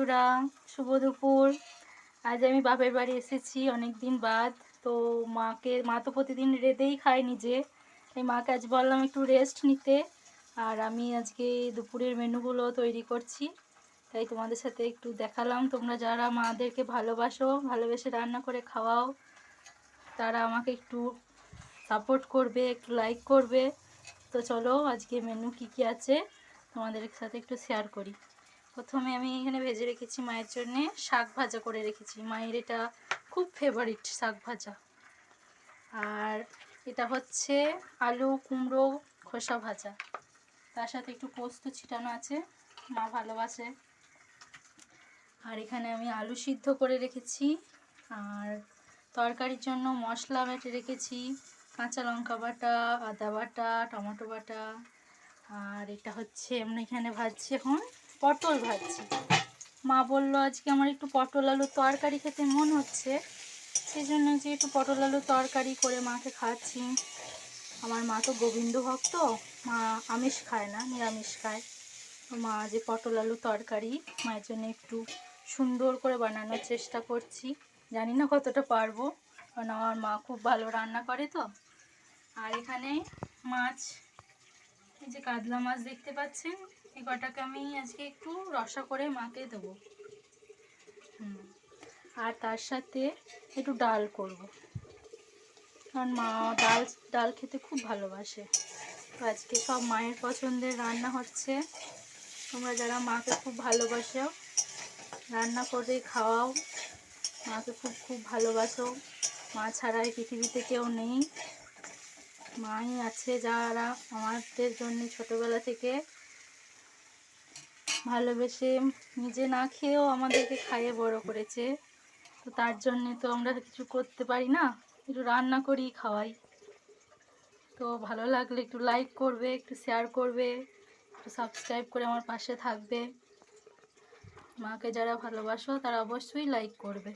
বন্ধুরা, শুভ দুপুর। আজ আমি বাপের বাড়ি এসেছি অনেক দিন বাদ। তো মা তো প্রতিদিন রেঁধেই খায় নিজে, তাই মাকে আজ বললাম একটু রেস্ট নিতে। আর আমি আজকে দুপুরের মেনুগুলো তৈরি করছি, তাই তোমাদের সাথে একটু দেখালাম। তোমরা যারা মাদেরকে ভালোবাসো, ভালোবেসে রান্না করে খাওয়াও, তারা আমাকে একটু সাপোর্ট করবে, একটু লাইক করবে। তো চলো আজকে মেনু কি কি আছে তোমাদের সাথে একটু শেয়ার করি। প্রথমে আমি এখানে ভেজে রেখেছি মায়ের জন্যে শাক ভাজা করে রেখেছি। মায়ের এটা খুব ফেভারিট শাক ভাজা। আর এটা হচ্ছে আলু কুমড়ো খোসা ভাজা, তার সাথে একটু পোস্ত ছিটানো আছে, মা ভালোবাসে। আর এখানে আমি আলু সিদ্ধ করে রেখেছি। আর তরকারির জন্য মশলা বেটে রেখেছি, কাঁচা লঙ্কা বাটা, আদা বাটা, টমেটো বাটা। আর এটা হচ্ছে আমরা এখানে ভাজছি এখন পটল ভাজছি। মা বললো আজকে আমার একটু পটল আলুর তরকারি খেতে মন হচ্ছে, সেই জন্য যে একটু পটল আলুর তরকারি করে মাকে খাওয়াচ্ছি। আমার মা তো গোবিন্দ ভক্ত, মা আমিষ খায় না, নিরামিষ খায়। তো মা যে পটল আলু তরকারি মায়ের জন্য একটু সুন্দর করে বানানোর চেষ্টা করছি। জানি না কতটা পারবো, কারণ আমার মা খুব ভালো রান্না করে তো। আর এখানে মাছ, এই যে কাতলা মাছ দেখতে পাচ্ছেন, এই কটাকে আমি আজকে একটু রসা করে মাকে দেবো। আর তার সাথে একটু ডাল করব, কারণ মা ডাল খেতে খুব ভালোবাসে। তো আজকে সব মায়ের পছন্দের রান্না হচ্ছে। তোমরা যারা মাকে খুব ভালোবাসো, রান্না করে খাওয়াও, মাকে খুব খুব ভালোবাসো। মা ছাড়া এই পৃথিবীতে কেউ নেই, মাই আছে যারা আমাদের জন্য ছোটোবেলা থেকে ভালোবেসে নিজে না খেয়েও আমাদেরকে খাইয়ে বড় করেছে। তো তার জন্যে তো আমরা কিছু করতে পারি না, একটু রান্না করি খাওয়াই। তো ভালো লাগলে একটু লাইক করবে, একটু শেয়ার করবে, একটু সাবস্ক্রাইব করে আমার পাশে থাকবে। মাকে যারা ভালোবাসো তারা অবশ্যই লাইক করবে।